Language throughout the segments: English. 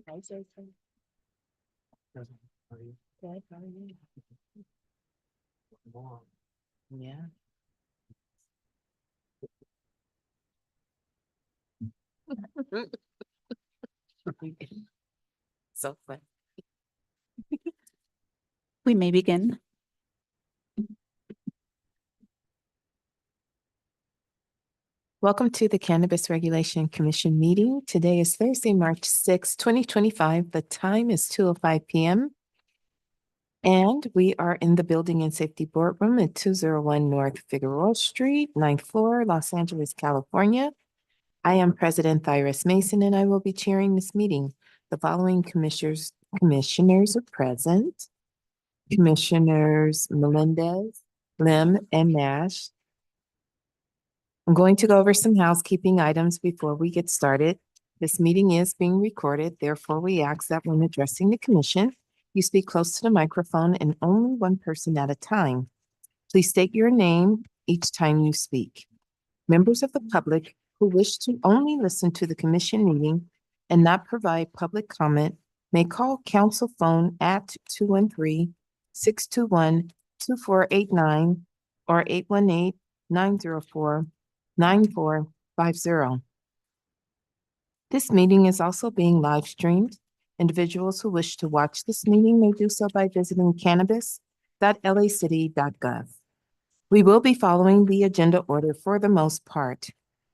Hi, Jason. Good, how are you? Yeah. So fun. We may begin. Welcome to the Cannabis Regulation Commission meeting. Today is Thursday, March 6, 2025. The time is 2:05 p.m. And we are in the Building and Safety Boardroom at 201 North Figueroa Street, 9th floor, Los Angeles, California. I am President Thyris Mason, and I will be chairing this meeting. The following commissioners are present. Commissioners Melendez, Lim, and Nash. I'm going to go over some housekeeping items before we get started. This meeting is being recorded, therefore we ask that when addressing the commission, you speak close to the microphone and only one person at a time. Please state your name each time you speak. Members of the public who wish to only listen to the commission meeting and not provide public comment may call council phone at 213-621-2489 or 818-904-9450. This meeting is also being live streamed. Individuals who wish to watch this meeting may do so by visiting cannabis.lacity.gov. We will be following the agenda order for the most part.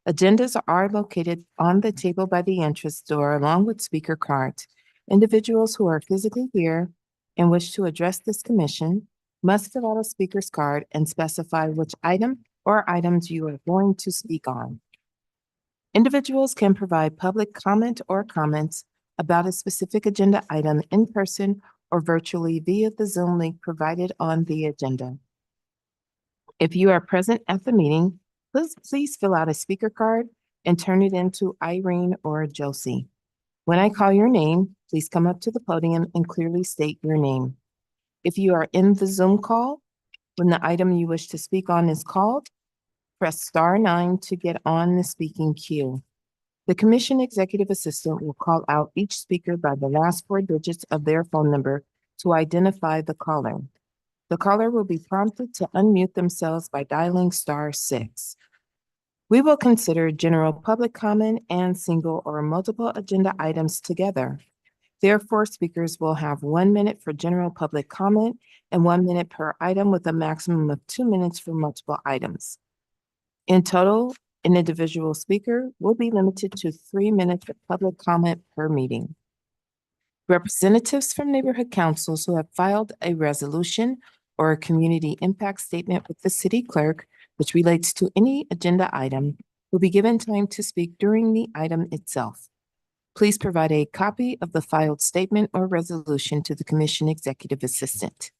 Agendas are located on the table by the entrance door along with speaker cards. Individuals who are physically here and wish to address this commission must fill out a speaker's card and specify which item or items you are going to speak on. Individuals can provide public comment or comments about a specific agenda item in person or virtually via the Zoom link provided on the agenda. If you are present at the meeting, please fill out a speaker card and turn it in to Irene or Josie. When I call your name, please come up to the podium and clearly state your name. If you are in the Zoom call, when the item you wish to speak on is called, press *9 to get on the speaking queue. The commission executive assistant will call out each speaker by the last 4 digits of their phone number to identify the caller. The caller will be prompted to unmute themselves by dialing *6. We will consider general public comment and single or multiple agenda items together. Therefore, speakers will have 1 minute for general public comment and 1 minute per item with a maximum of 2 minutes for multiple items. In total, an individual speaker will be limited to 3 minutes of public comment per meeting. Representatives from neighborhood councils who have filed a resolution or a community impact statement with the city clerk, which relates to any agenda item, will be given time to speak during the item itself. Please provide a copy of the filed statement or resolution to the commission executive assistant.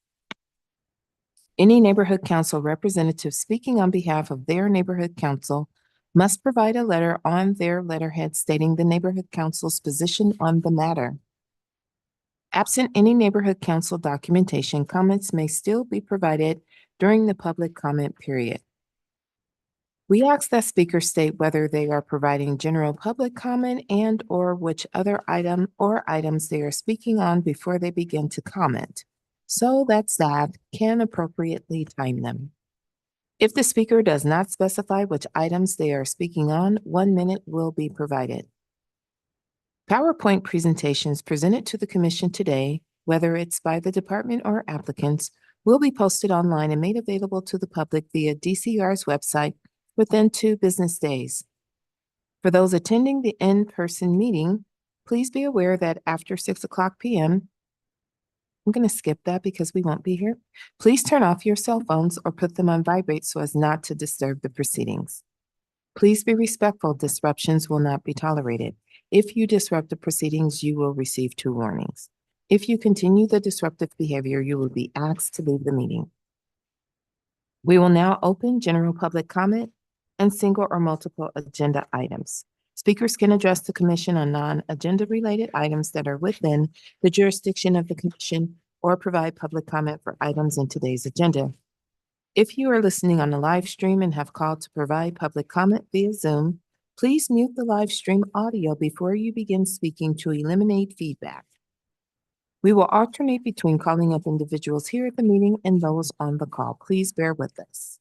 Any neighborhood council representative speaking on behalf of their neighborhood council must provide a letter on their letterhead stating the neighborhood council's position on the matter. Absent any neighborhood council documentation, comments may still be provided during the public comment period. We ask that speakers state whether they are providing general public comment and or which other item or items they are speaking on before they begin to comment, so that staff can appropriately time them. If the speaker does not specify which items they are speaking on, 1 minute will be provided. PowerPoint presentations presented to the commission today, whether it's by the department or applicants, will be posted online and made available to the public via DCR's website within 2 business days. For those attending the in-person meeting, please be aware that after 6:00 p.m., I'm going to skip that because we won't be here. Please turn off your cell phones or put them on vibrate so as not to disturb the proceedings. Please be respectful. Disruptions will not be tolerated. If you disrupt the proceedings, you will receive 2 warnings. If you continue the disruptive behavior, you will be asked to leave the meeting. We will now open general public comment and single or multiple agenda items. Speakers can address the commission on non-agenda related items that are within the jurisdiction of the commission or provide public comment for items in today's agenda. If you are listening on a live stream and have called to provide public comment via Zoom, Please mute the live stream audio before you begin speaking to eliminate feedback. We will alternate between calling up individuals here at the meeting and those on the call. Please bear with us.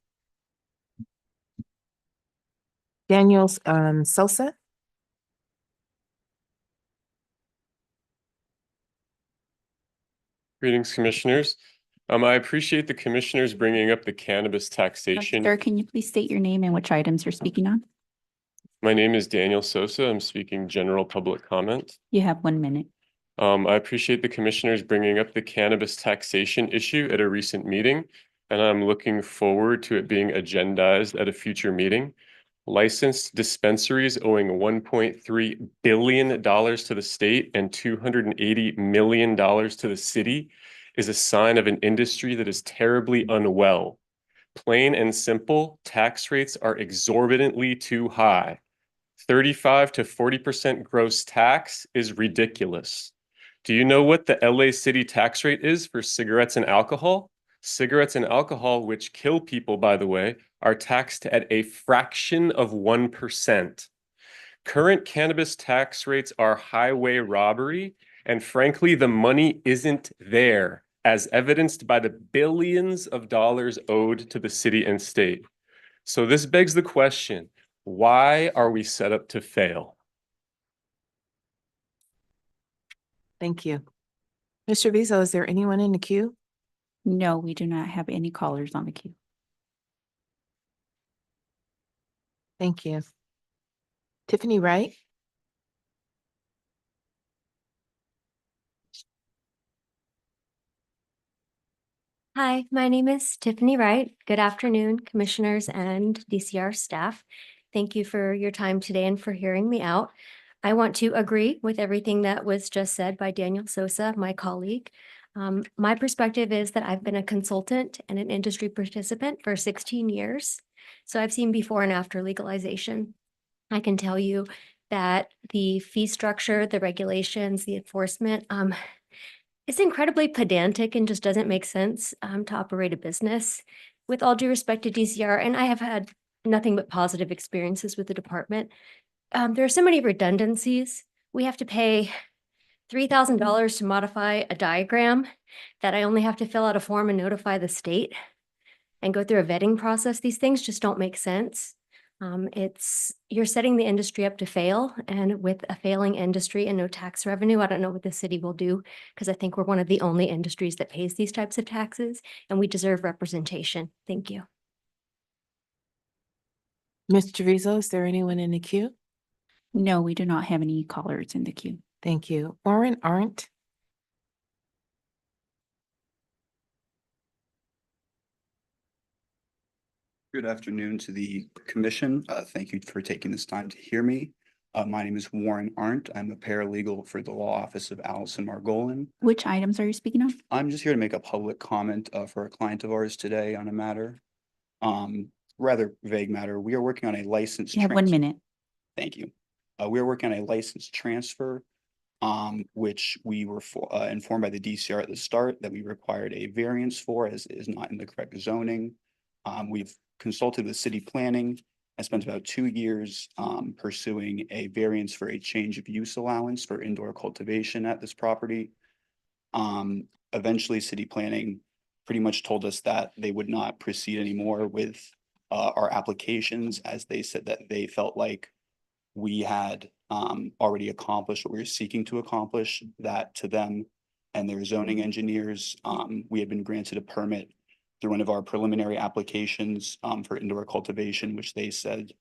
Daniel Sosa. Greetings, commissioners. I appreciate the commissioners bringing up the cannabis taxation. Sir, can you please state your name and which items you're speaking on? My name is Daniel Sosa. I'm speaking general public comment. You have 1 minute. I appreciate the commissioners bringing up the cannabis taxation issue at a recent meeting, and I'm looking forward to it being agendized at a future meeting. Licensed dispensaries owing $1.3 billion to the state and $280 million to the city is a sign of an industry that is terribly unwell. Plain and simple, tax rates are exorbitantly too high. 35 to 40% gross tax is ridiculous. Do you know what the LA City tax rate is for cigarettes and alcohol? Cigarettes and alcohol, which kill people, by the way, are taxed at a fraction of 1%. Current cannabis tax rates are highway robbery, and frankly, the money isn't there, as evidenced by the billions of dollars owed to the city and state. So this begs the question, why are we set up to fail? Thank you. Mr. Vizo, is there anyone in the queue? No, we do not have any callers on the queue. Thank you. Tiffany Wright? Hi, my name is Tiffany Wright. Good afternoon, commissioners and DCR staff. Thank you for your time today and for hearing me out. I want to agree with everything that was just said by Daniel Sosa, my colleague. My perspective is that I've been a consultant and an industry participant for 16 years. So I've seen before and after legalization. I can tell you that the fee structure, the regulations, the enforcement, it's incredibly pedantic and just doesn't make sense to operate a business. With all due respect to DCR, and I have had nothing but positive experiences with the department, there are so many redundancies. We have to pay $3,000 to modify a diagram that I only have to fill out a form and notify the state and go through a vetting process. These things just don't make sense. You're setting the industry up to fail, and with a failing industry and no tax revenue, I don't know what the city will do, because I think we're one of the only industries that pays these types of taxes, and we deserve representation. Thank you. Mr. Vizo, is there anyone in the queue? No, we do not have any callers in the queue. Thank you. Warren Arndt? Good afternoon to the commission. Thank you for taking this time to hear me. My name is Warren Arndt. I'm a paralegal for the law office of Allison Margolin. Which items are you speaking on? I'm just here to make a public comment for a client of ours today on a matter, rather vague matter. We are working on a license. You have 1 minute. Thank you. We are working on a license transfer, which we were informed by the DCR at the start that we required a variance for, as it is not in the correct zoning. We've consulted with city planning. I spent about 2 years pursuing a variance for a change of use allowance for indoor cultivation at this property. Eventually, city planning pretty much told us that they would not proceed anymore with our applications, as they said that they felt like we had already accomplished what we were seeking to accomplish. That to them and their zoning engineers, we had been granted a permit through one of our preliminary applications for indoor cultivation, which they said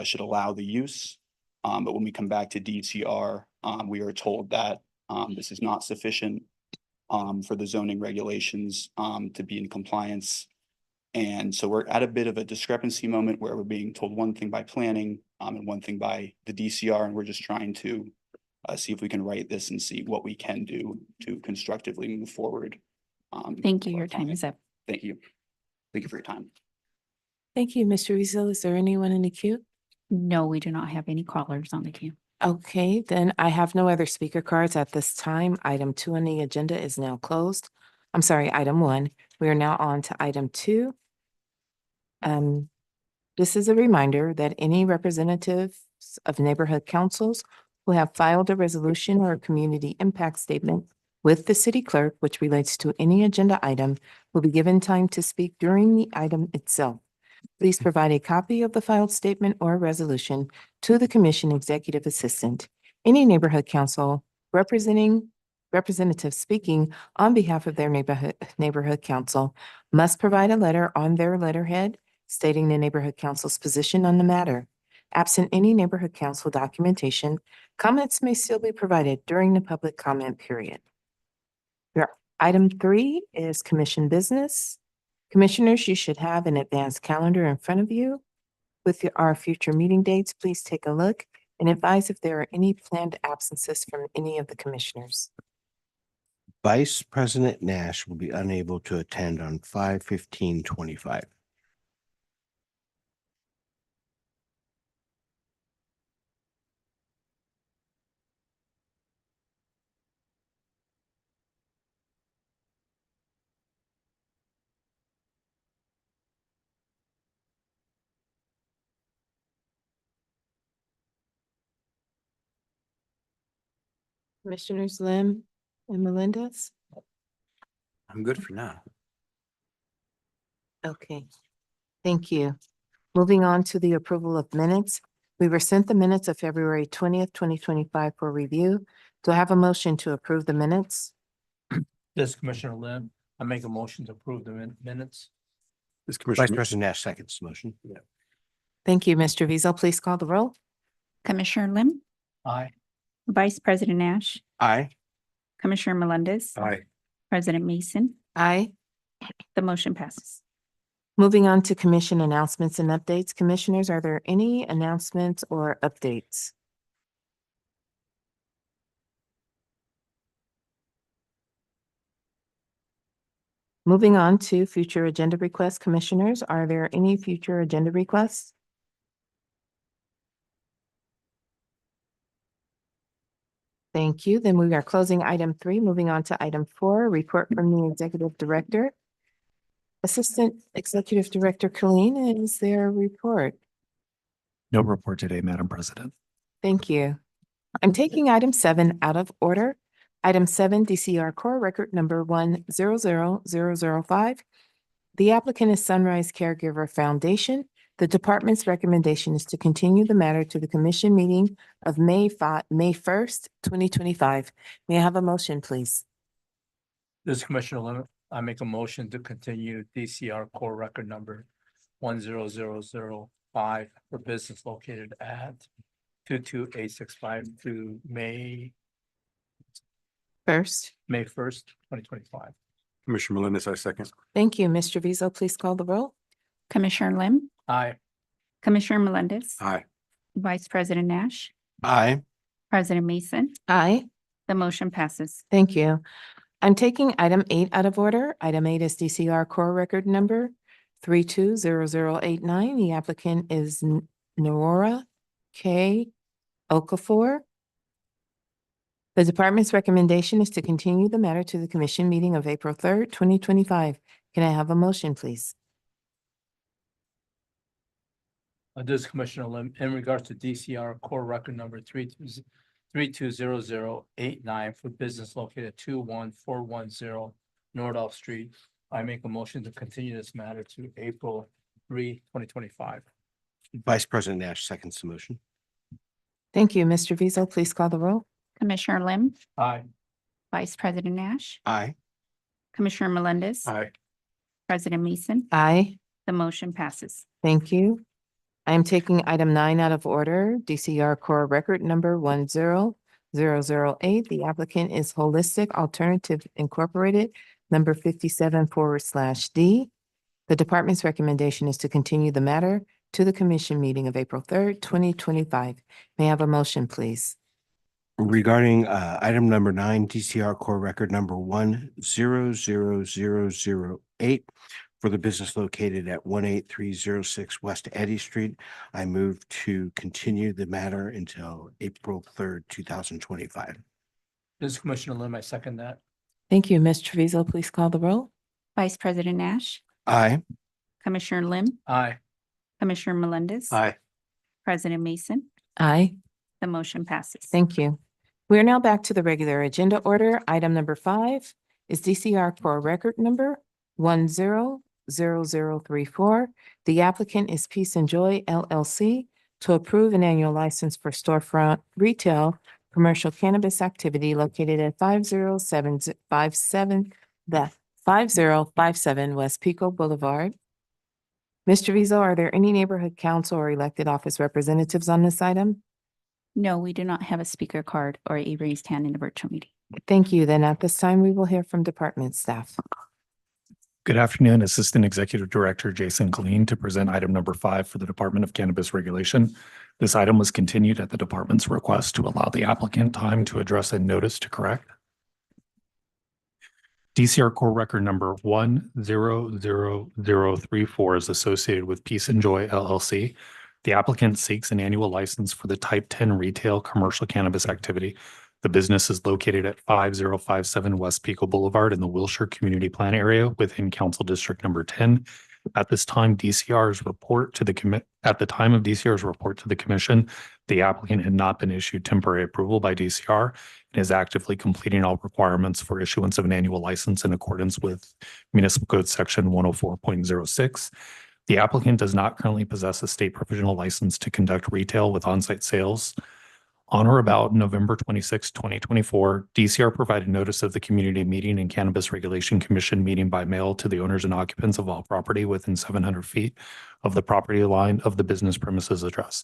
should allow the use. But when we come back to DCR, we are told that this is not sufficient for the zoning regulations to be in compliance. And so we're at a bit of a discrepancy moment where we're being told one thing by planning and one thing by the DCR, and we're just trying to see if we can write this and see what we can do to constructively move forward. Thank you. Your time is up. Thank you. Thank you for your time. Thank you, Mr. Vizo. Is there anyone in the queue? No, we do not have any callers on the queue. Okay, then I have no other speaker cards at this time. Item 2 on the agenda is now closed. I'm sorry, item 1. We are now on to item 2. This is a reminder that any representatives of neighborhood councils who have filed a resolution or a community impact statement with the city clerk which relates to any agenda item will be given time to speak during the item itself. Please provide a copy of the filed statement or resolution to the commission executive assistant. Any neighborhood council representative speaking on behalf of their neighborhood council must provide a letter on their letterhead stating the neighborhood council's position on the matter. Absent any neighborhood council documentation, comments may still be provided during the public comment period. Item 3 is commission business. Commissioners, you should have an advanced calendar in front of you. With our future meeting dates, please take a look and advise if there are any planned absences from any of the commissioners. Vice President Nash will be unable to attend on 5/15/25. Commissioners Lim and Melendez? I'm good for now. Okay, thank you. Moving on to the approval of minutes. We were sent the minutes of February 20th, 2025 for review. Do I have a motion to approve the minutes? This is Commissioner Lim. I make a motion to approve the minutes. This Vice Commissioner, President Nash seconds the motion. Thank you, Mr. Vizel. Please call the roll. Commissioner Lim, Aye. Vice President Nash, Aye. Commissioner Melendez, aye. President Mason, Aye. the motion passes. Moving on to commission announcements and updates. Commissioners, are there any announcements or updates? Moving on to future agenda requests. Commissioners, are there any future agenda requests? Thank you. Then we are closing item 3, moving on to item 4, report from the executive director. Assistant Executive Director Colleen, is there a report? No report today, Madam President. Thank you. I'm taking item 7 out of order. Item 7, DCR Core Record Number 100005. The applicant is Sunrise Caregiver Foundation. The department's recommendation is to continue the matter to the commission meeting of May 1st, 2025. May I have a motion, please? This is Commissioner Lim. I make a motion to continue DCR core record number 100005 for business located at 22865 to May First. 1st, 2025. Commissioner Melendez, I second. Thank you. Mr. Vizel, please call the roll. Commissioner Lim, Aye. Commissioner Melendez, Aye. Vice President Nash, Aye. President Mason, Aye. the motion passes. Thank you. I'm taking item 8 out of order. Item 8 is DCR Core Record Number 320089. The applicant is Nwora K. Okafor. The department's recommendation is to continue the matter to the commission meeting of April 3rd, 2025. Can I have a motion, please? This is Commissioner Lim. In regards to DCR core record number 320089 for business located at 21410 Nordhoff Street, I make a motion to continue this matter to April 3, 2025. Vice President Nash seconds the motion. Thank you. Mr. Vizel, please call the roll. Commissioner Lim, Aye. Vice President Nash, Aye. Commissioner Melendez, Aye. President Mason, Aye. the motion passes. Thank you. I am taking item 9 out of order. DCR Core Record Number 10008. The applicant is Holistic Alternative Incorporated, number 57/D. The department's recommendation is to continue the matter to the commission meeting of April 3rd, 2025. May I have a motion, please? Regarding item number 9, DCR core record number 100008 for the business located at 18306 West Eddy Street, I move to continue the matter until April 3rd, 2025. This is Commissioner Lim. I second that. Thank you. Ms. Treviso, please call the roll. Vice President Nash, Aye. Commissioner Lim, Aye. Commissioner Melendez. Aye. President Mason. Aye. The motion passes. Thank you. We are now back to the regular agenda order. Item number 5 is DCR for record number 100034. The applicant is Peace and Joy LLC to approve an annual license for storefront retail commercial cannabis activity located at 5057 West Pico Boulevard. Mr. Vizo, are there any neighborhood council or elected office representatives on this item? No, we do not have a speaker card or a raised hand in the virtual meeting. Thank you. Then at this time, we will hear from department staff. Good afternoon, Assistant Executive Director Jason Colleen to present item number 5 for the Department of Cannabis Regulation. This item was continued at the department's request to allow the applicant time to address a notice to correct. DCR core record number 100034 is associated with Peace and Joy LLC. The applicant seeks an annual license for the Type 10 retail commercial cannabis activity. The business is located at 5057 West Pico Boulevard in the Wilshire Community Plan area within Council District Number 10. At this time, DCR's report to the at the time of DCR's report to the commission, the applicant had not been issued temporary approval by DCR and is actively completing all requirements for issuance of an annual license in accordance with Municipal Code Section 104.06. The applicant does not currently possess a state provisional license to conduct retail with on-site sales. On or about November 26, 2024, DCR provided notice of the Community Meeting and Cannabis Regulation Commission meeting by mail to the owners and occupants of all property within 700 feet of the property line of the business premises address.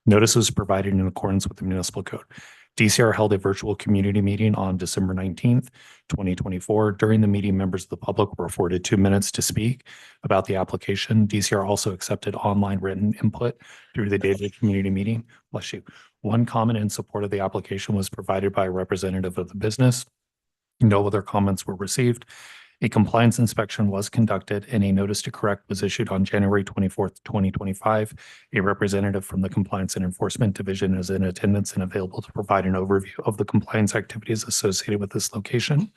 Notice was provided in accordance with the municipal code. DCR held a virtual community meeting on December 19th, 2024. During the meeting, members of the public were afforded 2 minutes to speak about the application. DCR also accepted online written input through the day of the community meeting. Bless you. One comment in support of the application was provided by a representative of the business. No other comments were received. A compliance inspection was conducted and a notice to correct was issued on January 24th, 2025. A representative from the Compliance and Enforcement Division is in attendance and available to provide an overview of the compliance activities associated with this location.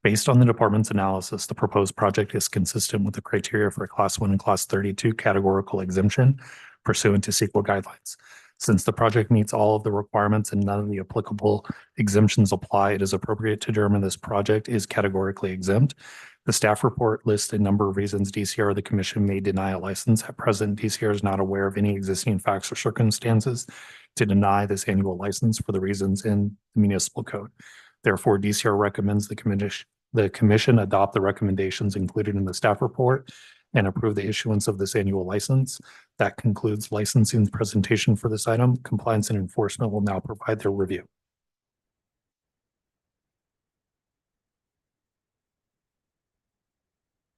Based on the department's analysis, the proposed project is consistent with the criteria for a Class 1 and Class 32 categorical exemption pursuant to CEQA guidelines. Since the project meets all of the requirements and none of the applicable exemptions apply, it is appropriate to determine this project is categorically exempt. The staff report lists a number of reasons DCR or the commission may deny a license. At present, DCR is not aware of any existing facts or circumstances to deny this annual license for the reasons in the municipal code. Therefore, DCR recommends the commission adopt the recommendations included in the staff report and approve the issuance of this annual license. That concludes licensing presentation for this item. Compliance and enforcement will now provide their review.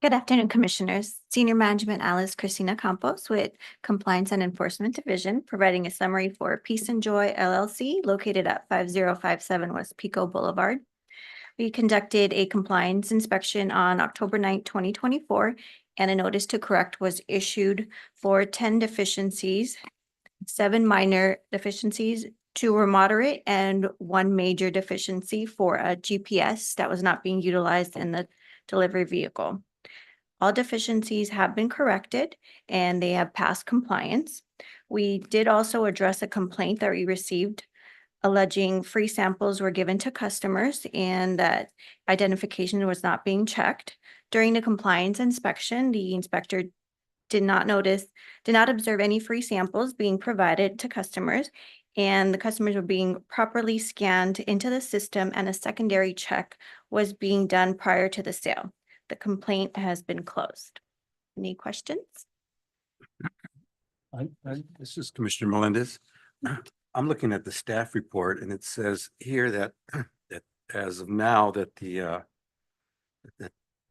Good afternoon, Commissioners. Senior Management Alice Christina Campos with Compliance and Enforcement Division, providing a summary for Peace and Joy LLC located at 5057 West Pico Boulevard. We conducted a compliance inspection on October 9th, 2024, and a notice to correct was issued for 10 deficiencies, 7 minor deficiencies, 2 were moderate, and 1 major deficiency for a GPS that was not being utilized in the delivery vehicle. All deficiencies have been corrected and they have passed compliance. We did also address a complaint that we received alleging free samples were given to customers and that identification was not being checked. During the compliance inspection, the inspector did not observe any free samples being provided to customers, and the customers were being properly scanned into the system and a secondary check was being done prior to the sale. The complaint has been closed. Any questions? This is Commissioner Melendez. I'm looking at the staff report and it says here that as of now that the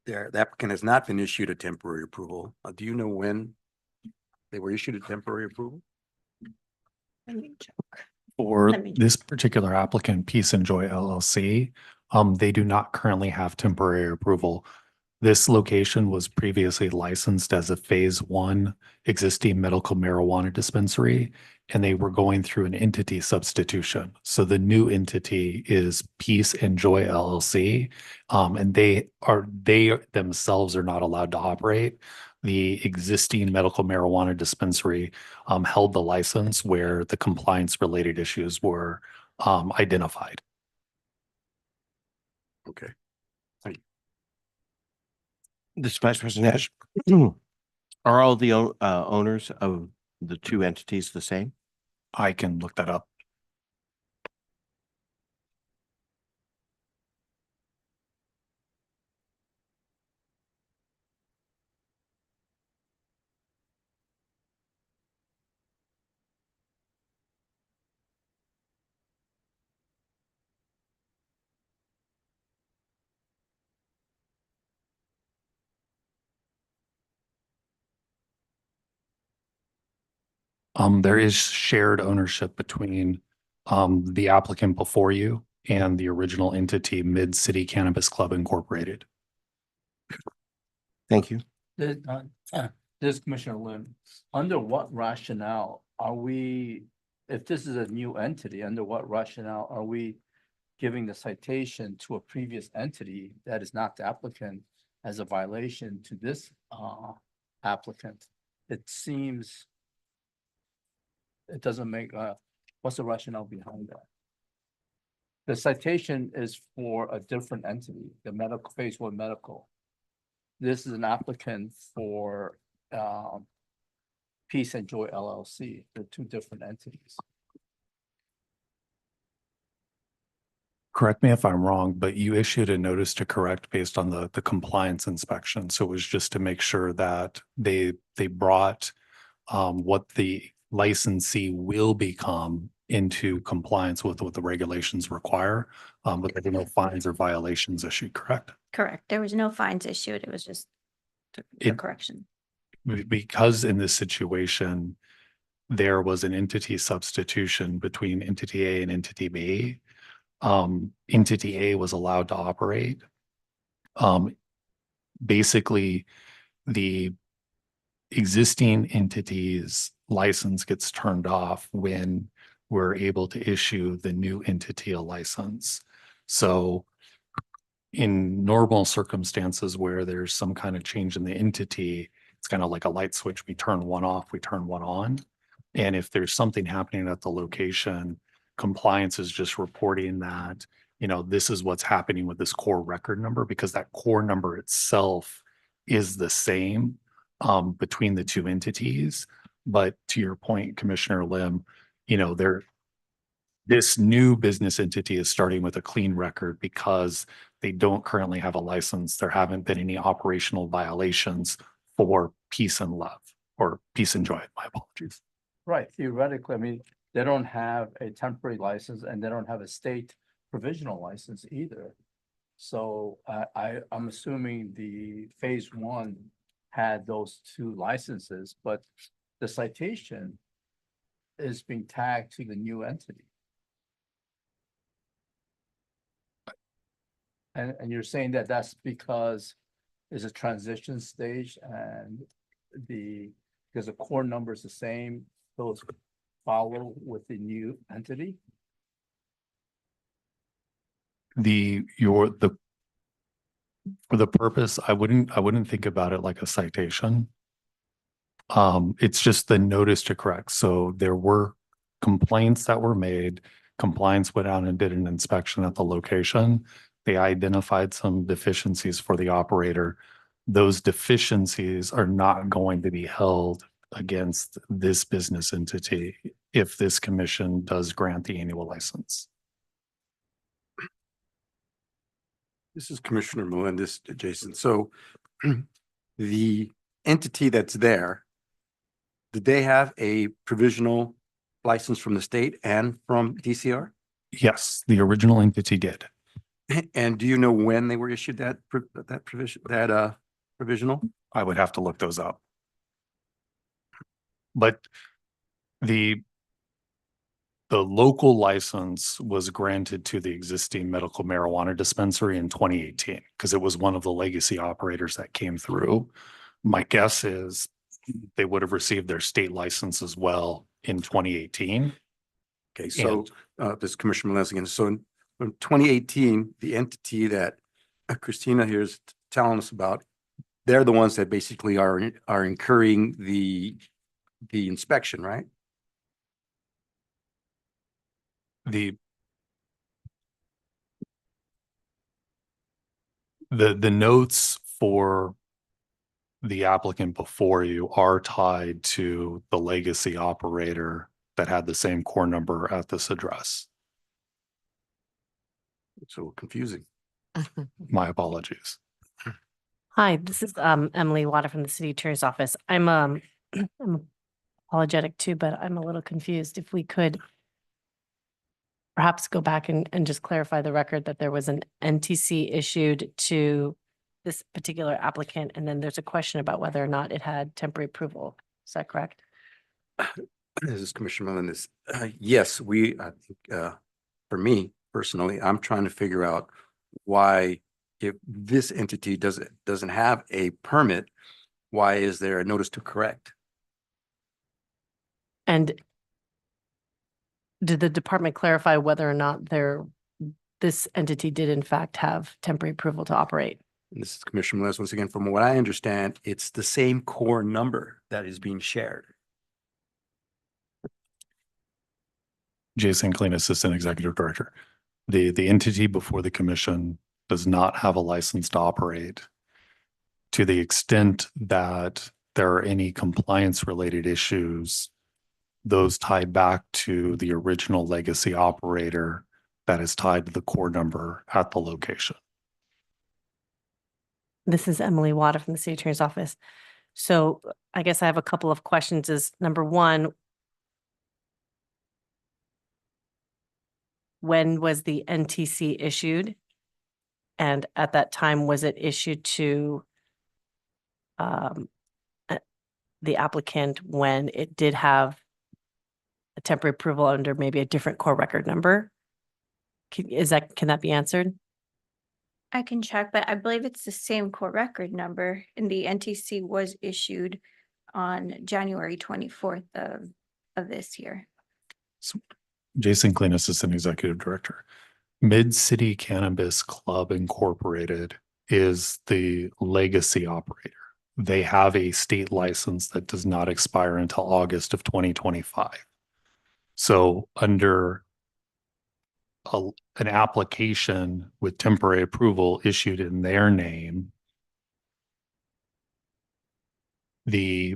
applicant has not been issued a temporary approval. Do you know when they were issued a temporary approval? Let me check. For Let me- this particular applicant, Peace and Joy LLC, they do not currently have temporary approval. This location was previously licensed as a phase 1 existing medical marijuana dispensary, and they were going through an entity substitution. So the new entity is Peace and Joy LLC, and they themselves are not allowed to operate. The existing medical marijuana dispensary held the license where the compliance related issues were identified. Okay. This Vice President Nash, are all the owners of the two entities the same? I can look that up. There is shared ownership between the applicant before you and the original entity, Mid-City Cannabis Club Incorporated. Thank you. This this Commissioner Lim, under what rationale are we, if this is a new entity, under what rationale are we giving the citation to a previous entity that is not the applicant as a violation to this applicant? It seems it doesn't make, what's the rationale behind that? The citation is for a different entity, the medical, phase one medical. This is an applicant for Peace and Joy LLC. They're two different entities. Correct me if I'm wrong, but you issued a notice to correct based on the compliance inspection. So it was just to make sure that they brought what the licensee will become into compliance with what the regulations require. But there were no fines or violations issued, correct? Correct. There was no fines issued. It was just the correction. Because in this situation, there was an entity substitution between entity A and entity B. Entity A was allowed to operate. Basically, the existing entity's license gets turned off when we're able to issue the new entity a license. So in normal circumstances where there's some kind of change in the entity, it's kind of like a light switch. We turn one off, we turn one on. And if there's something happening at the location, compliance is just reporting that, you know, this is what's happening with this core record number, because that core number itself is the same between the two entities. But to your point, Commissioner Lim, you know, this new business entity is starting with a clean record because they don't currently have a license. There haven't been any operational violations for Peace and Love or Peace and Joy. My apologies. Right, theoretically, I mean, they don't have a temporary license and they don't have a state provisional license either. So I'm assuming the phase one had those two licenses, but the citation is being tagged to the new entity. And you're saying that that's because it's a transition stage and because the core number is the same, those follow with the new entity? For the purpose, I wouldn't think about it like a citation. It's just the notice to correct. So there were complaints that were made. Compliance went out and did an inspection at the location. They identified some deficiencies for the operator. Those deficiencies are not going to be held against this business entity if this commission does grant the annual license. This is Commissioner Melendez, Jason. So the entity that's there, did they have a provisional license from the state and from DCR? Yes, the original entity did. And do you know when they were issued that provisional? I would have to look those up. But the local license was granted to the existing medical marijuana dispensary in 2018 because it was one of the legacy operators that came through. My guess is they would have received their state license as well in 2018. Okay, so this is Commissioner Melendez again. So in 2018, the entity that Christina here is telling us about, they're the ones that basically are incurring the inspection, right? The notes for the applicant before you are tied to the legacy operator that had the same core number at this address. So confusing. My apologies. Hi, this is Emily Water from the City Attorney's Office. I'm I'm apologetic too, but I'm a little confused. If we could perhaps go back and just clarify the record that there was an NTC issued to this particular applicant, and then there's a question about whether or not it had temporary approval. Is that correct? This is Commissioner Melendez. Yes, I think, for me personally, I'm trying to figure out why, if this entity doesn't have a permit, why is there a notice to correct? And did the department clarify whether or not this entity did in fact have temporary approval to operate? And this is Commissioner Melendez. Once again, from what I understand, it's the same core number that is being shared. Jason Klein, Assistant Executive Director. The entity before the commission does not have a license to operate. To the extent that there are any compliance related issues, those tied back to the original legacy operator that is tied to the core number at the location. This is Emily Water from the City Attorney's Office. So I guess I have a couple of questions. Is number one, when was the NTC issued? And at that time, was it issued to the applicant when it did have a temporary approval under maybe a different core record number? Can that be answered? I can check, but I believe it's the same core record number, and the NTC was issued on January 24th of this year. Jason Klein, Assistant Executive Director. Mid-City Cannabis Club Incorporated is the legacy operator. They have a state license that does not expire until August of 2025. So under an application with temporary approval issued in their name, they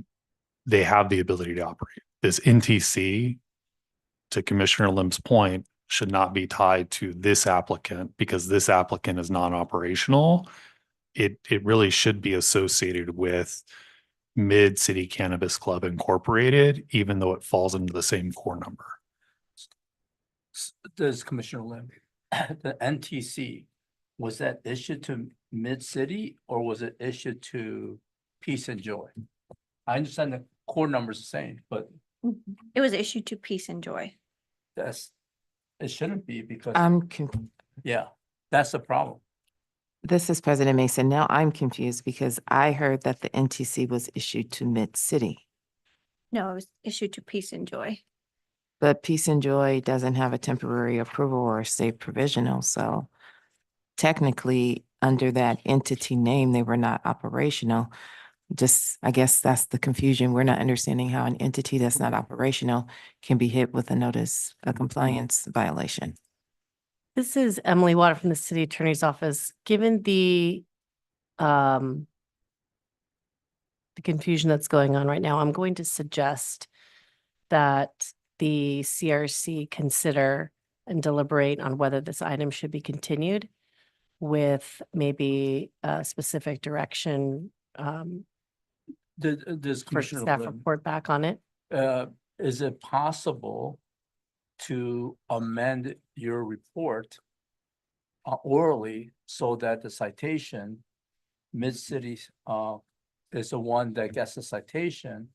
have the ability to operate. This NTC, to Commissioner Lim's point, should not be tied to this applicant because this applicant is non-operational. It really should be associated with Mid-City Cannabis Club Incorporated, even though it falls into the same core number. Does Commissioner Lim, the NTC, was that issued to Mid-City or was it issued to Peace and Joy? I understand the core number is the same, but It was issued to Peace and Joy. it shouldn't be because, yeah, that's the problem. This is President Mason. Now I'm confused because I heard that the NTC was issued to Mid-City, No, it was issued to Peace and Joy. but Peace and Joy doesn't have a temporary approval or a state provisional. So technically, under that entity name, they were not operational. Just, I guess that's the confusion. We're not understanding how an entity that's not operational can be hit with a notice, a compliance violation. This is Emily Water from the City Attorney's Office. Given the confusion that's going on right now, I'm going to suggest that the CRC consider and deliberate on whether this item should be continued with maybe a specific direction Does for Commissioner staff Lim, report back on it. is it possible to amend your report orally so that the citation, Mid-City is the one that gets the citation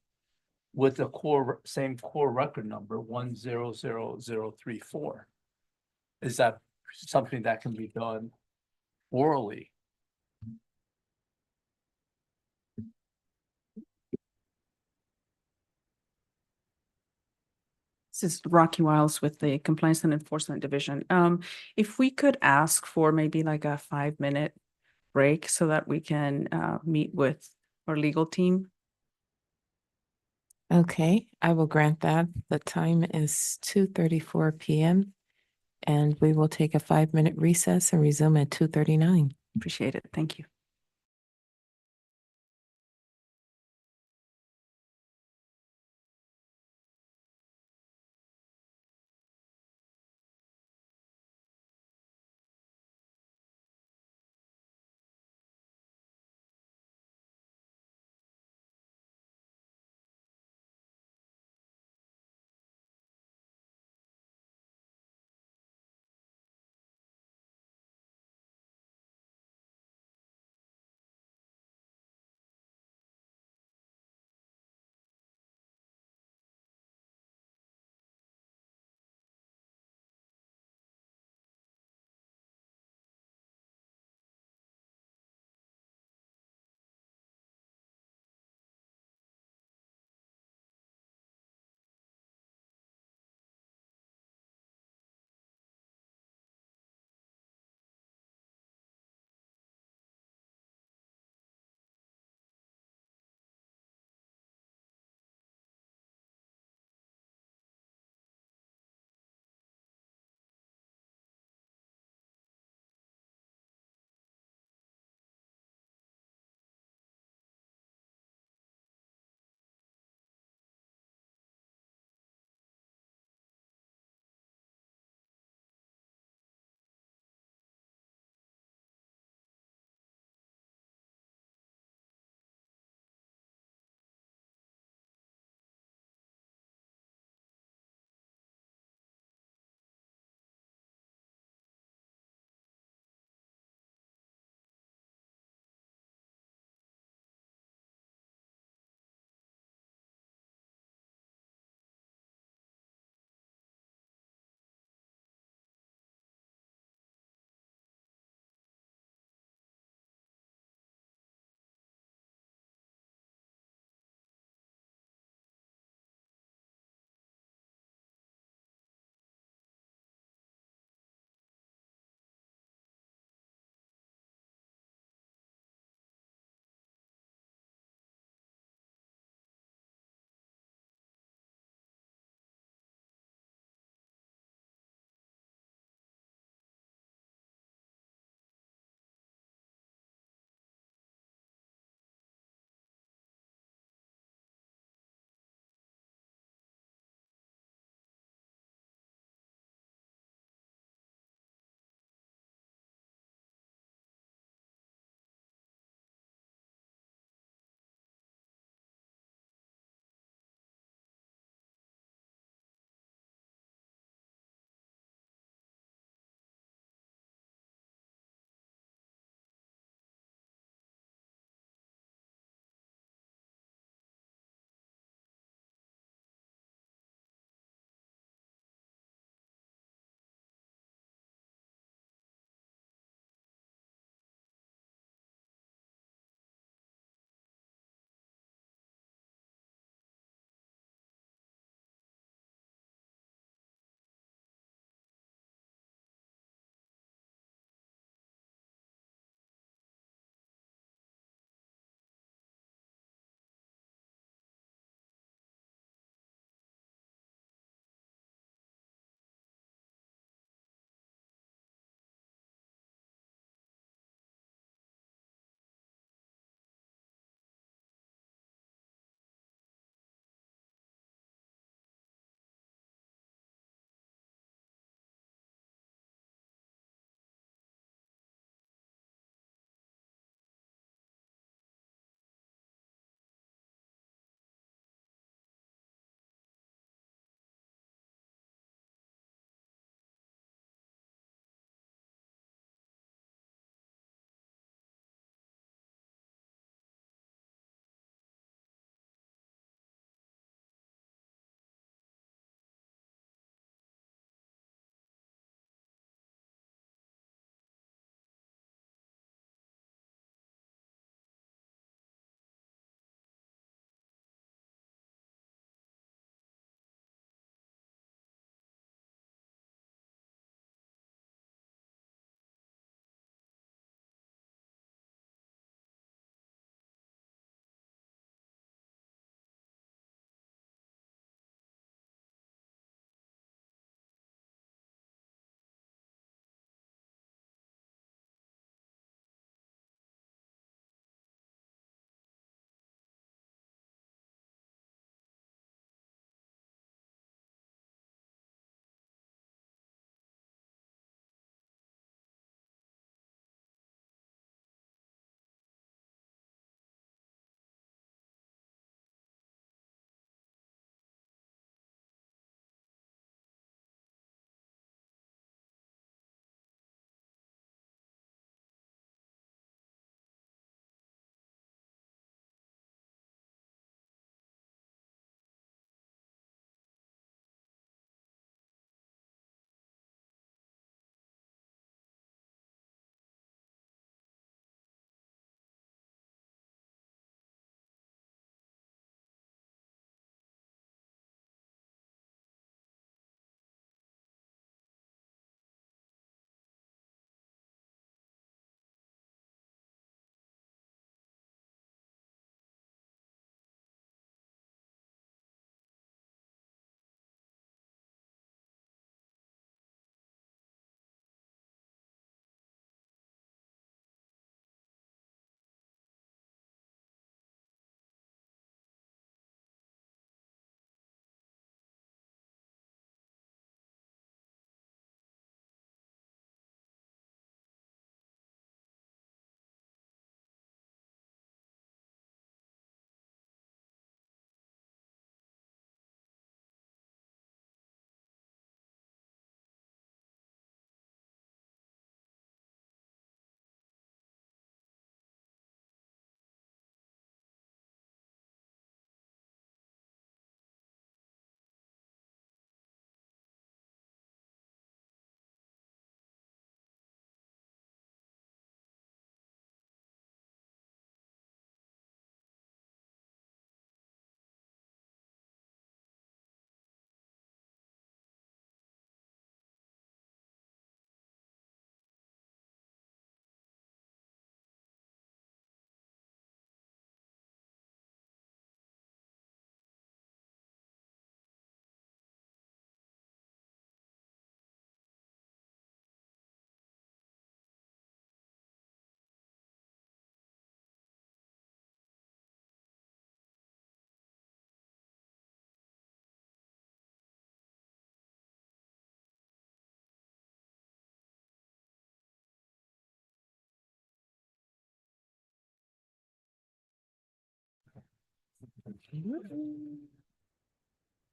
with the same core record number 100034? Is that something that can be done orally? This is Rocky Wiles with the Compliance and Enforcement Division. If we could ask for maybe like a 5-minute break so that we can meet with our legal team. Okay, I will grant that. The time is 2:34 PM. And we will take a 5-minute recess and resume at 2:39. Appreciate it. Thank you.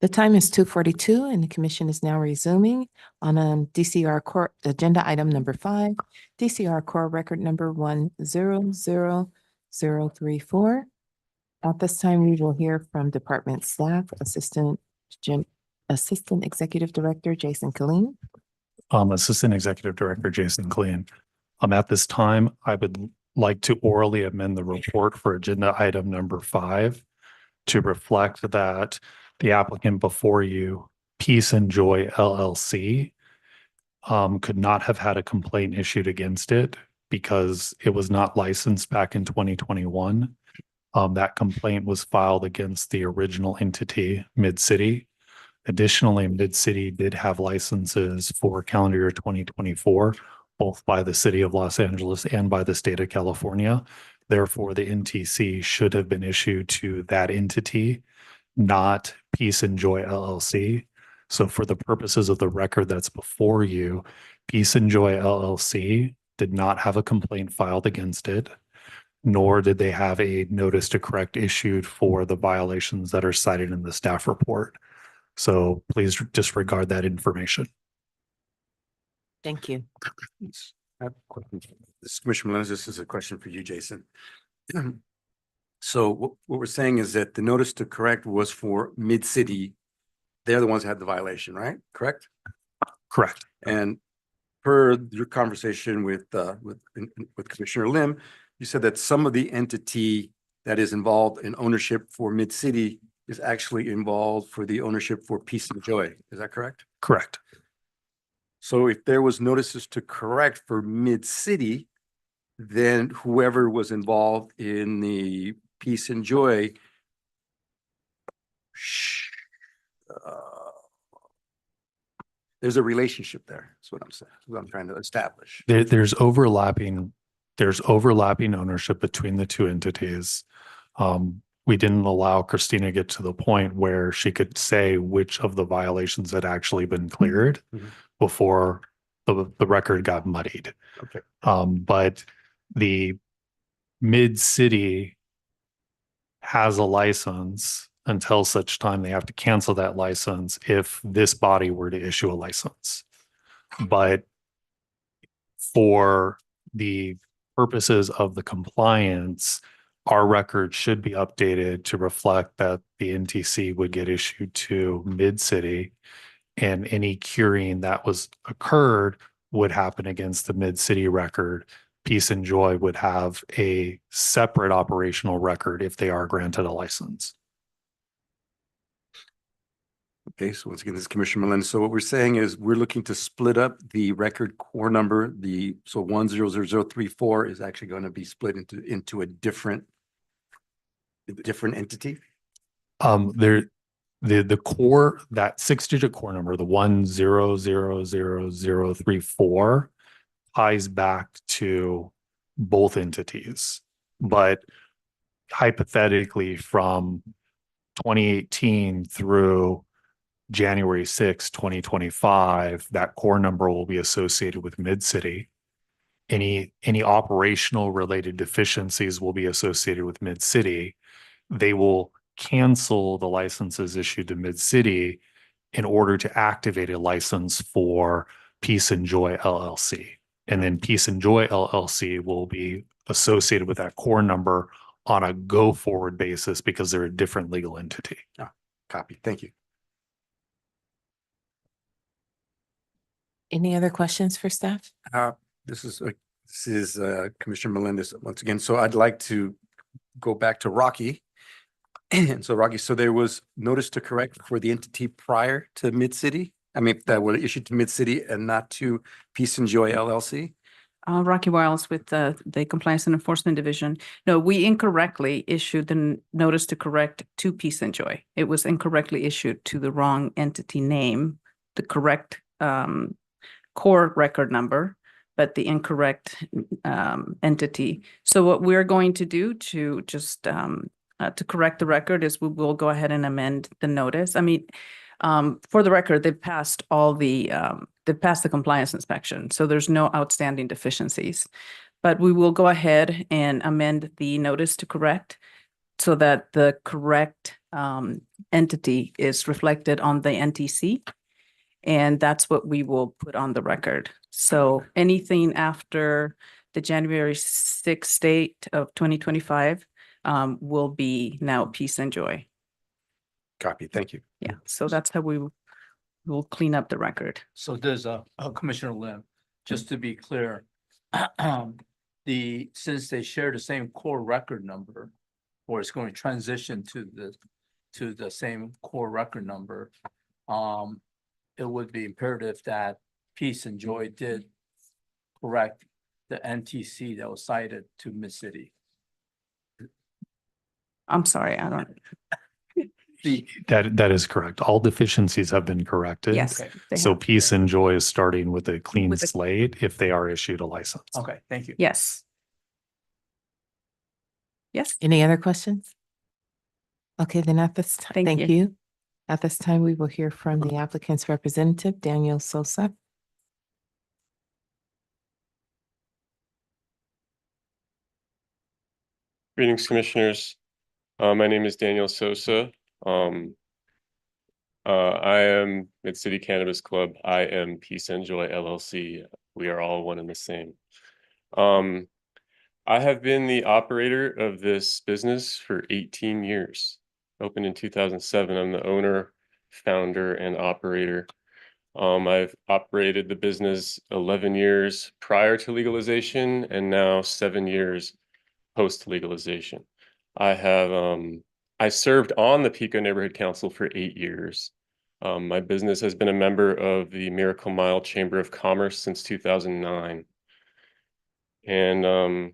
The time is 2:42 and the commission is now resuming on DCR Core Agenda Item number 5, DCR Core Record number 100034. At this time, we will hear from department staff, Assistant Executive Director Jason Killeen. Assistant Executive Director Jason Killeen. At this time, I would like to orally amend the report for agenda item number 5 to reflect that the applicant before you, Peace and Joy LLC, could not have had a complaint issued against it because it was not licensed back in 2021. That complaint was filed against the original entity, Mid-City. Additionally, Mid-City did have licenses for calendar year 2024, both by the city of Los Angeles and by the state of California. Therefore, the NTC should have been issued to that entity, not Peace and Joy LLC. So for the purposes of the record that's before you, Peace and Joy LLC did not have a complaint filed against it, nor did they have a notice to correct issued for the violations that are cited in the staff report. So please disregard that information. Thank you. I have a question. This is Commissioner Melendez, this is a question for you, Jason. So what we're saying is that the notice to correct was for Mid-City. They're the ones that had the violation, right? Correct? Correct. And per your conversation with Commissioner Lim, you said that some of the entity that is involved in ownership for Mid-City is actually involved for the ownership for Peace and Joy. Is that correct? Correct. So if there was notices to correct for Mid-City, then whoever was involved in the Peace and Joy there's a relationship there. That's what I'm saying. That's what I'm trying to establish. There's overlapping ownership between the two entities. We didn't allow Christina get to the point where she could say which of the violations had actually been cleared before the record got muddied. Okay. But the Mid-City has a license until such time they have to cancel that license if this body were to issue a license. But for the purposes of the compliance, our record should be updated to reflect that the NTC would get issued to Mid-City, and any curing that was occurred would happen against the Mid-City record. Peace and Joy would have a separate operational record if they are granted a license. Okay, so once again, this is Commissioner Melendez. So what we're saying is we're looking to split up the record core number. So 100034 is actually going to be split into a different entity. The core, that 6-digit core number, the 10000034, ties back to both entities. But hypothetically, from 2018 through January 6, 2025, that core number will be associated with Mid-City. Any operational related deficiencies will be associated with Mid-City. They will cancel the licenses issued to Mid-City in order to activate a license for Peace and Joy LLC. And then Peace and Joy LLC will be associated with that core number on a go-forward basis because they're a different legal entity. Copy. Thank you. Any other questions for staff? This is Commissioner Melendez once again. So I'd like to go back to Rocky. And so Rocky, so there was notice to correct for the entity prior to Mid-City? I mean, that were issued to Mid-City and not to Peace and Joy LLC? Rocky Wiles with the Compliance and Enforcement Division. No, we incorrectly issued the notice to correct to Peace and Joy. It was incorrectly issued to the wrong entity name, the correct core record number, but the incorrect entity. So what we're going to do to just to correct the record is we will go ahead and amend the notice. I mean, for the record, they've passed all the compliance inspection, so there's no outstanding deficiencies. But we will go ahead and amend the notice to correct so that the correct entity is reflected on the NTC. And that's what we will put on the record. So anything after the January 6th date of 2025 will be now Peace and Joy. Copy. Thank you. Yeah, so that's how we will clean up the record. So there's a Commissioner Lim, just to be clear. Since they share the same core record number, or it's going to transition to the same core record number, it would be imperative that Peace and Joy did correct the NTC that was cited to Mid-City. I'm sorry, I don't. That is correct. All deficiencies have been corrected. Yes. they So have. Peace and Joy is starting with a clean With a- slate if they are issued a license. Okay, thank you. Yes. Yes, Any other questions? Okay, then at this time, Thank thank you. you. At this time, we will hear from the applicant's representative, Daniel Sosa. Greetings, Commissioners. My name is Daniel Sosa. I am Mid-City Cannabis Club. I am Peace and Joy LLC. We are all one and the same. I have been the operator of this business for 18 years. Opened in 2007. I'm the owner, founder, and operator. I've operated the business 11 years prior to legalization and now 7 years post legalization. I served on the Pico Neighborhood Council for 8 years. My business has been a member of the Miracle Mile Chamber of Commerce since 2009. And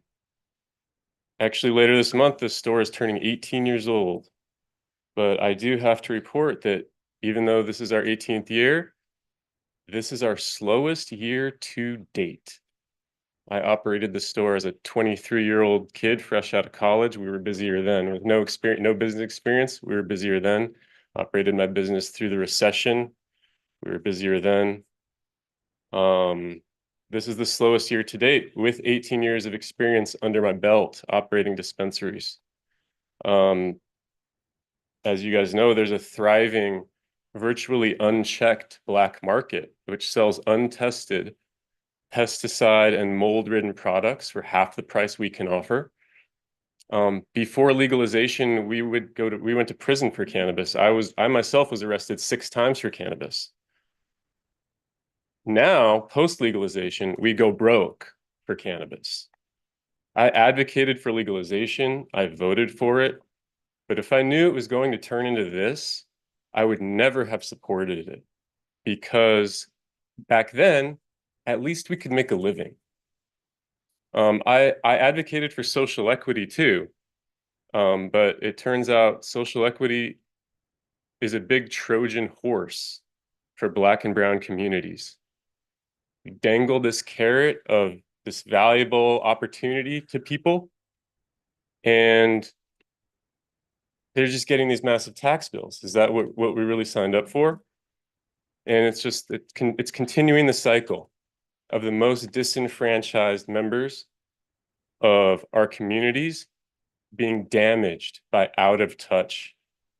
actually later this month, the store is turning 18 years old. But I do have to report that even though this is our 18th year, this is our slowest year to date. I operated the store as a 23-year-old kid fresh out of college. We were busier then with no experience, no business experience. We were busier then. Operated my business through the recession. We were busier then. This is the slowest year to date with 18 years of experience under my belt operating dispensaries. As you guys know, there's a thriving, virtually unchecked black market, which sells untested pesticide and mold-ridden products for half the price we can offer. Before legalization, we went to prison for cannabis. I myself was arrested 6 times for cannabis. Now, post-legalization, we go broke for cannabis. I advocated for legalization. I voted for it. But if I knew it was going to turn into this, I would never have supported it. Because back then, at least we could make a living. I advocated for social equity too. But it turns out social equity is a big Trojan horse for Black and brown communities. We dangle this carrot of this valuable opportunity to people, and they're just getting these massive tax bills. Is that what we really signed up for? And it's continuing the cycle of the most disenfranchised members of our communities being damaged by out-of-touch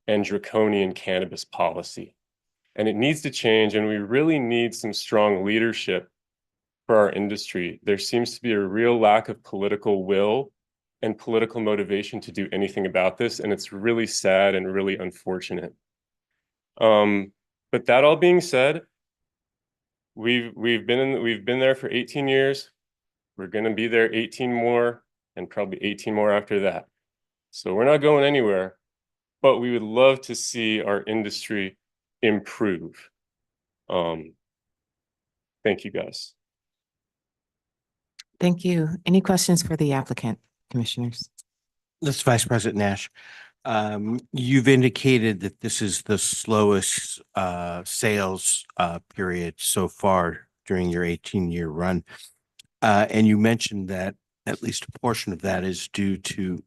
and draconian cannabis policy. And it needs to change, and we really need some strong leadership for our industry. There seems to be a real lack of political will and political motivation to do anything about this, and it's really sad and really unfortunate. But that all being said, we've been there for 18 years. We're going to be there 18 more and probably 18 more after that. So we're not going anywhere, but we would love to see our industry improve. Thank you, guys. Thank you. Any questions for the applicant, Commissioners? This is Vice President Nash. You've indicated that this is the slowest sales period so far during your 18-year run. And you mentioned that at least a portion of that is due to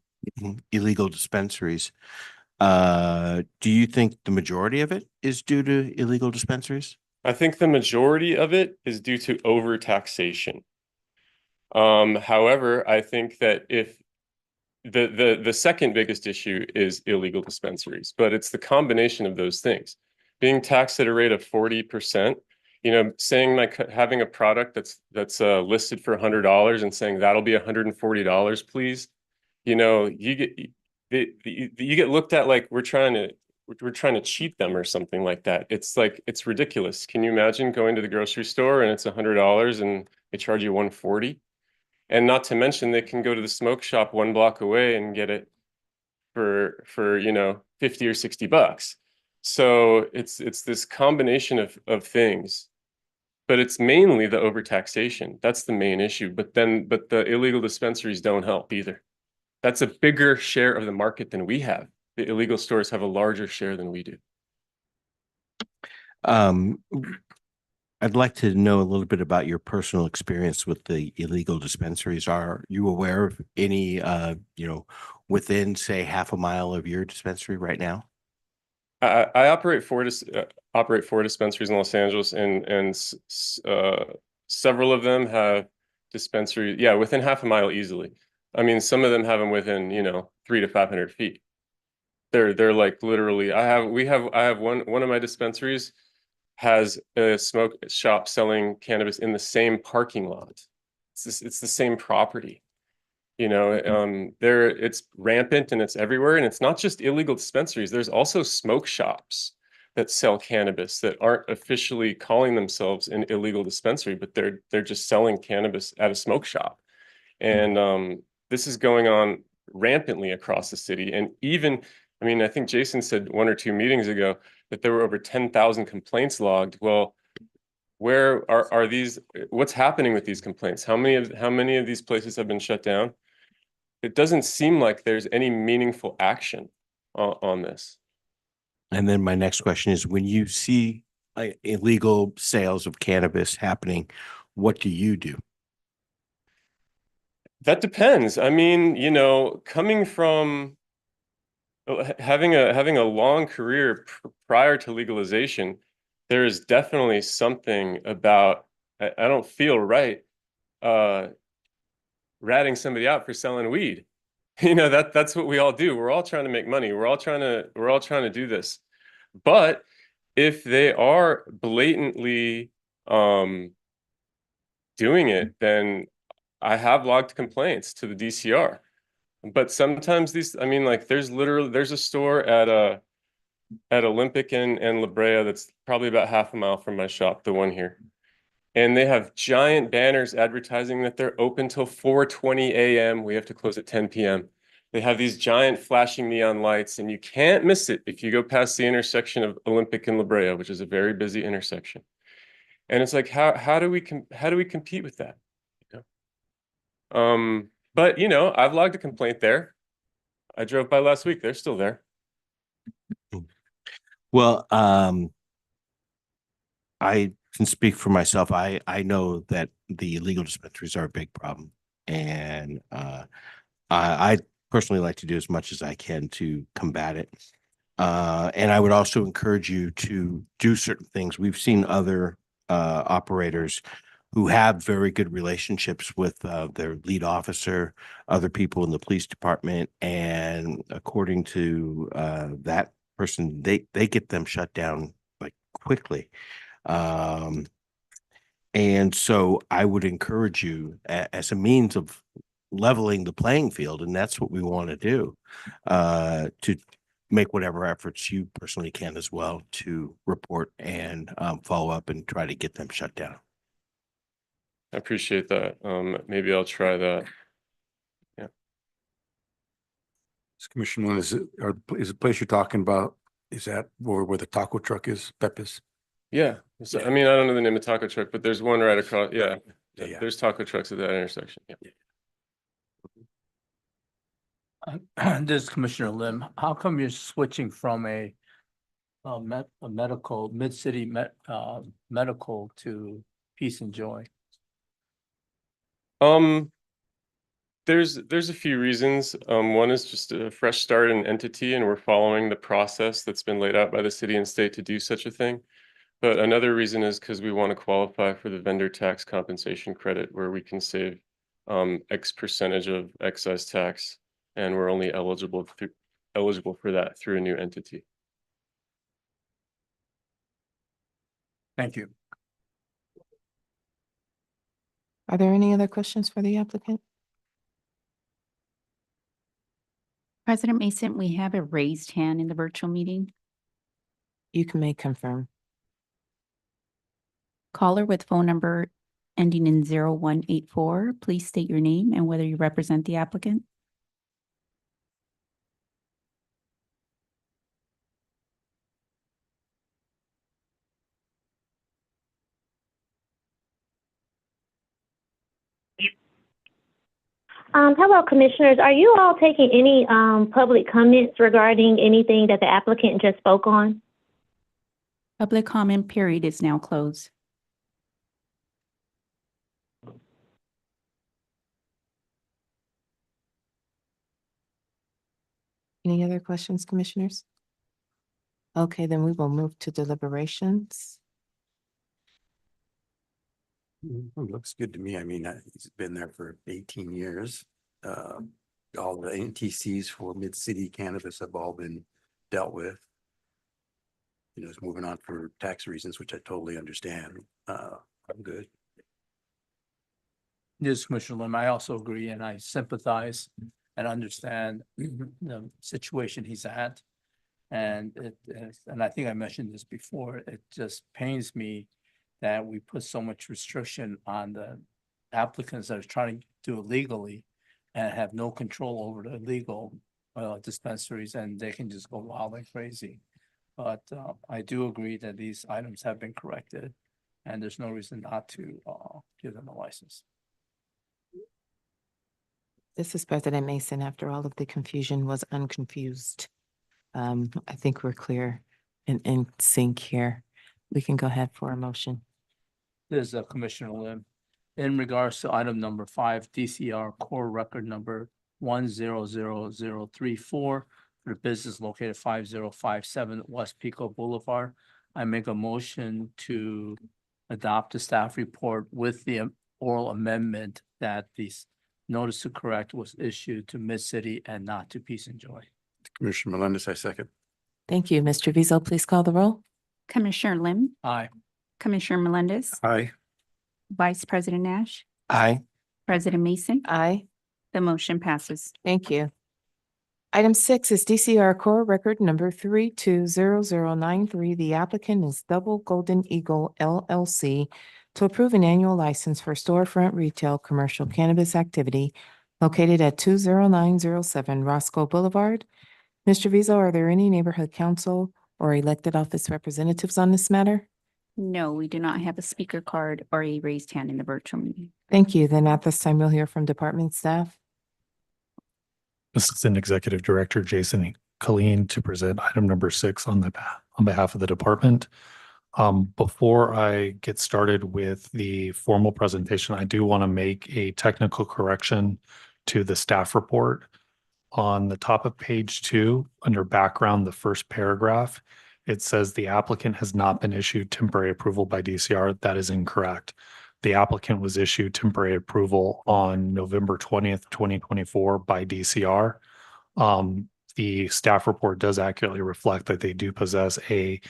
illegal dispensaries. Do you think the majority of it is due to illegal dispensaries? I think the majority of it is due to overtaxation. However, I think that if the second biggest issue is illegal dispensaries, but it's the combination of those things. Being taxed at a rate of 40%, you know, saying like having a product that's listed for $100 and saying that'll be $140, please. You know, you get looked at like we're trying to cheat them or something like that. It's like, it's ridiculous. Can you imagine going to the grocery store and it's $100 and they charge you $140? And not to mention they can go to the smoke shop 1 block away and get it for you know, 50 or 60 bucks. So it's this combination of things, but it's mainly the overtaxation. That's the main issue. But the illegal dispensaries don't help either. That's a bigger share of the market than we have. The illegal stores have a larger share than we do. I'd like to know a little bit about your personal experience with the illegal dispensaries. Are you aware of any, you know, within, say, half a mile of your dispensary right now? I operate four dispensaries in Los Angeles, and several of them have dispensaries. Yeah, within half a mile easily. I mean, some of them have them within, you know, 300 to 500 feet. They're like literally. I have one of my dispensaries has a smoke shop selling cannabis in the same parking lot. It's the same property. You know, it's rampant and it's everywhere. And it's not just illegal dispensaries. There's also smoke shops that sell cannabis that aren't officially calling themselves an illegal dispensary, but they're just selling cannabis at a smoke shop. And this is going on rampantly across the city. And even, I mean, I think Jason said 1 or 2 meetings ago that there were over 10,000 complaints logged. Well, where are these? What's happening with these complaints? How many of these places have been shut down? It doesn't seem like there's any meaningful action on this. And then my next question is, when you see illegal sales of cannabis happening, what do you do? That depends. I mean, you know, coming from having a long career prior to legalization, there is definitely something about I don't feel right ratting somebody out for selling weed. You know, that's what we all do. We're all trying to make money. We're all trying to do this. But if they are blatantly doing it, then I have logged complaints to the DCR. But sometimes these, I mean, like there's a store at Olympic and La Brea that's probably about half a mile from my shop, the one here. And they have giant banners advertising that they're open till 4:20 a.m. We have to close at 10 p.m. They have these giant flashing neon lights, and you can't miss it if you go past the intersection of Olympic and La Brea, which is a very busy intersection. And it's like, how do we compete with that? You know? But you know, I've logged a complaint there. I drove by last week. They're still there. Well, I can speak for myself. I know that the illegal dispensaries are a big problem, and I personally like to do as much as I can to combat it. And I would also encourage you to do certain things. We've seen other operators who have very good relationships with their lead officer, other people in the police department, and according to that person, they get them shut down like quickly. And so I would encourage you as a means of leveling the playing field, and that's what we want to do, to make whatever efforts you personally can as well to report and follow up and try to get them shut down. I appreciate that. Maybe I'll try that. Yeah. Commissioner Lynn, is the place you're talking about, is that where the taco truck is, Pepe's? Yeah. So, I mean, I don't know the name of taco truck, but there's one right across. Yeah. Yeah. There's taco trucks at that intersection. Yeah. This is Commissioner Lim. How come you're switching from a medical, mid-city medical to Peace and Joy? There's a few reasons. One is just a fresh start in entity, and we're following the process that's been laid out by the city and state to do such a thing. But another reason is because we want to qualify for the vendor tax compensation credit, where we can save X percentage of excise tax and we're only eligible for that through a new entity. Thank you. Are there any other questions for the applicant? President Mason, we have a raised hand in the virtual meeting. You may confirm. Caller with phone number ending in 0184, please state your name and whether you represent the applicant. Hello, Commissioners. Are you all taking any public comments regarding anything that the applicant just spoke on? Public comment period is now closed. Any other questions, Commissioners? Okay, then we will move to deliberations. Looks good to me. I mean, he's been there for 18 years. All the NTCs for mid-city cannabis have all been dealt with. You know, it's moving on for tax reasons, which I totally understand. I'm good. Yes, Commissioner Lim, I also agree, and I sympathize and understand the situation he's at. And and I think I mentioned this before, it just pains me that we put so much restriction on the applicants that are trying to do it legally and have no control over the legal dispensaries, and they can just go wild and crazy. But I do agree that these items have been corrected, and there's no reason not to give them a license. This is President Mason. After all of the confusion was unconfused. I think we're clear and in sync here. We can go ahead for a motion. This is Commissioner Lim. In regards to item number 5, DCR core record number 100034 for the business located 5057 West Pico Boulevard, I make a motion to adopt the staff report with the oral amendment that the notice to correct was issued to Mid-City and not to Peace and Joy. Commissioner Melendez, I second. Thank you. Mr. Vizo, please call the roll. Commissioner Lim, Aye. Commissioner Melendez, Aye. Vice President Nash, Aye. President Mason, Aye. the motion passes. Thank you. Item 6 is DCR core record number 320093. The applicant is Double Golden Eagle LLC to approve an annual license for storefront retail commercial cannabis activity located at 20907 Roscoe Boulevard. Mr. Vizo, are there any neighborhood council or elected office representatives on this matter? No, we do not have a speaker card or a raised hand in the virtual meeting. Thank you. Then at this time, we'll hear from department staff. Assistant Executive Director Jason Colleen to present item number 6 on behalf of the department. Before I get started with the formal presentation, I do want to make a technical correction to the staff report. On the top of page 2, under background, the first paragraph, it says the applicant has not been issued temporary approval by DCR. That is incorrect. The applicant was issued temporary approval on November 20th, 2024 by DCR. The staff report does accurately reflect that they do possess a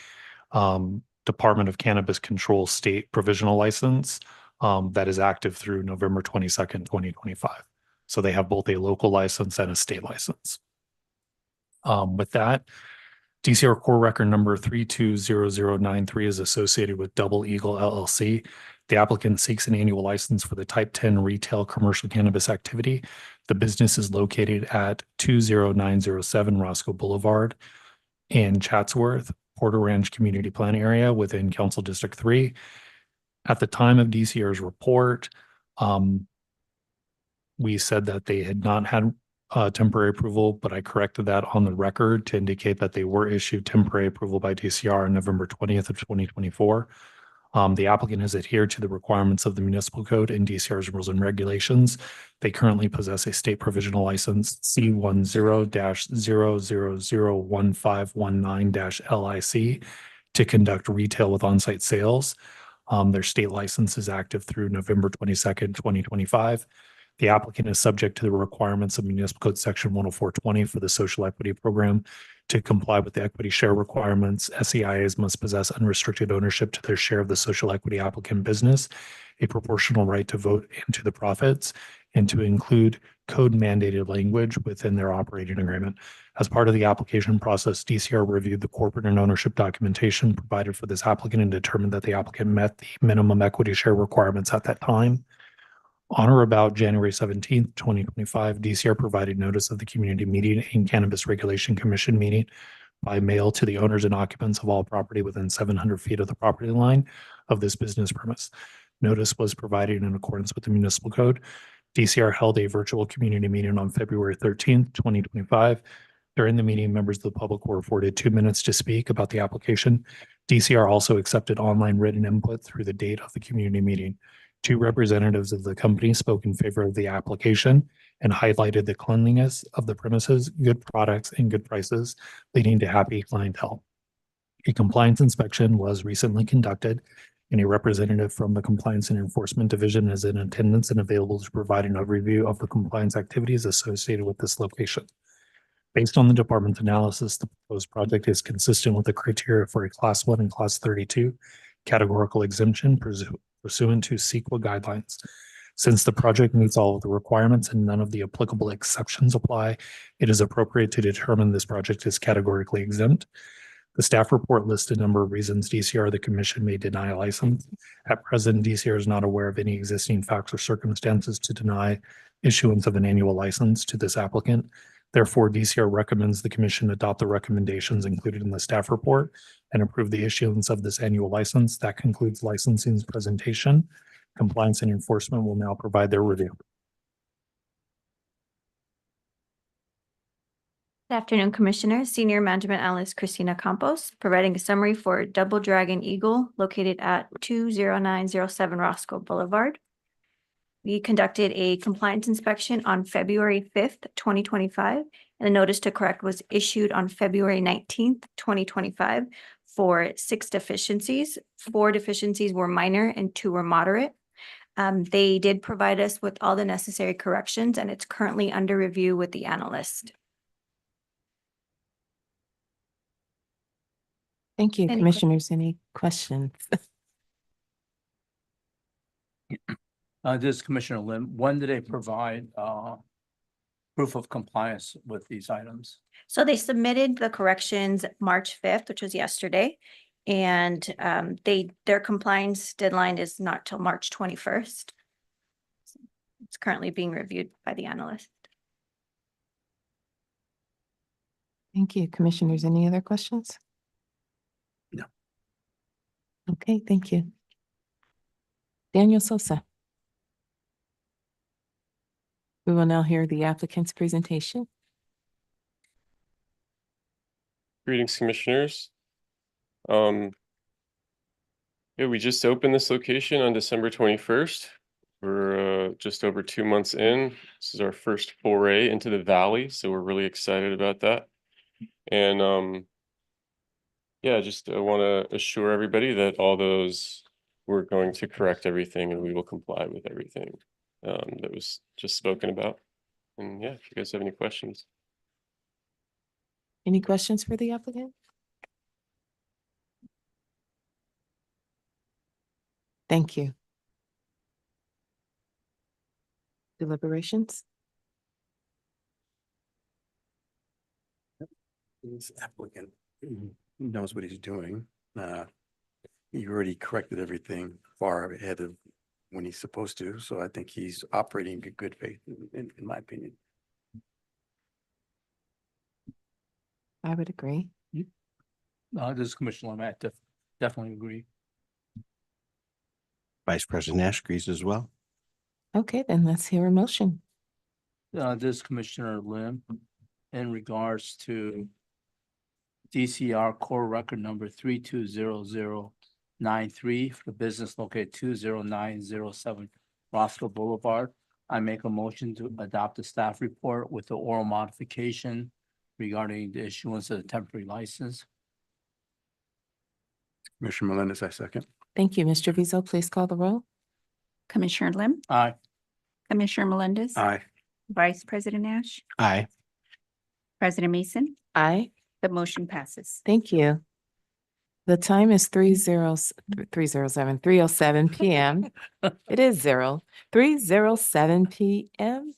Department of Cannabis Control state provisional license that is active through November 22nd, 2025. So they have both a local license and a state license. With that, DCR core record number 320093 is associated with Double Eagle LLC. The applicant seeks an annual license for the type 10 retail commercial cannabis activity. The business is located at 20907 Roscoe Boulevard in Chatsworth, Porter Ranch Community Plan area within Council District 3. At the time of DCR's report, we said that they had not had temporary approval, but I corrected that on the record to indicate that they were issued temporary approval by DCR on November 20th of 2024. The applicant has adhered to the requirements of the municipal code and DCR's rules and regulations. They currently possess a state provisional license C10-0001519-LIC to conduct retail with on-site sales. Their state license is active through November 22nd, 2025. The applicant is subject to the requirements of Municipal Code Section 10420 for the social equity program. To comply with the equity share requirements, SEIAs must possess unrestricted ownership to their share of the social equity applicant business, a proportional right to vote into the profits, and to include code mandated language within their operating agreement. As part of the application process, DCR reviewed the corporate and ownership documentation provided for this applicant and determined that the applicant met the minimum equity share requirements at that time. On or about January 17th, 2025, DCR provided notice of the community meeting and Cannabis Regulation Commission meeting by mail to the owners and occupants of all property within 700 feet of the property line of this business premise. Notice was provided in accordance with the municipal code. DCR held a virtual community meeting on February 13th, 2025. During the meeting, members of the public were afforded 2 minutes to speak about the application. DCR also accepted online written input through the date of the community meeting. 2 representatives of the company spoke in favor of the application and highlighted the cleanliness of the premises, good products, and good prices, leading to happy clientele. A compliance inspection was recently conducted, and a representative from the Compliance and Enforcement Division is in attendance and available to provide an overview of the compliance activities associated with this location. Based on the department's analysis, the proposed project is consistent with the criteria for a Class 1 and Class 32 categorical exemption pursuant to CEQA guidelines. Since the project meets all of the requirements and none of the applicable exceptions apply, it is appropriate to determine this project is categorically exempt. The staff report lists a number of reasons DCR, the commission, may deny a license. At present, DCR is not aware of any existing facts or circumstances to deny issuance of an annual license to this applicant. Therefore, DCR recommends the commission adopt the recommendations included in the staff report and approve the issuance of this annual license. That concludes licensing's presentation. Compliance and enforcement will now provide their review. Good afternoon, Commissioners. Senior Management Analyst Christina Campos, providing a summary for Double Dragon Eagle located at 20907 Roscoe Boulevard. We conducted a compliance inspection on February 5th, 2025, and a notice to correct was issued on February 19th, 2025 for 6 deficiencies. 4 deficiencies were minor and 2 were moderate. They did provide us with all the necessary corrections, and it's currently under review with the analyst. Thank you, Any Commissioners. Any questions? This is Commissioner Lim. When did they provide proof of compliance with these items? So they submitted the corrections March 5th, which was yesterday, and their compliance deadline is not till March 21st. It's currently being reviewed by the analyst. Thank you, Commissioners. Any other questions? No. Okay, thank you. Daniel Sosa. We will now hear the applicant's presentation. Greetings, Commissioners. Yeah, we just opened this location on December 21st. We're just over 2 months in. This is our first foray into the Valley, so we're really excited about that. And yeah, just I want to assure everybody that we're going to correct everything and we will comply with everything that was just spoken about. And yeah, if you guys have any questions. Any questions for the applicant? Thank you. Deliberations? This applicant knows what he's doing. He already corrected everything far ahead of when he's supposed to, so I think he's operating in good faith, in my opinion. I would agree. This is Commissioner Lim. I definitely agree. Vice President Nash agrees as well. Okay, then let's hear a motion. This is Commissioner Lim, in regards to DCR core record number 320093 for the business located 20907 Roscoe Boulevard. I make a motion to adopt the staff report with the oral modification regarding the issuance of the temporary license. Commissioner Melendez, I second. Thank you. Mr. Vizo, please call the roll. Commissioner Lim, Aye. Commissioner Melendez? Aye. Vice President Nash? Aye. President Mason? Aye. The motion passes. Thank you. The time is 3:07 PM. It is 3:07 PM.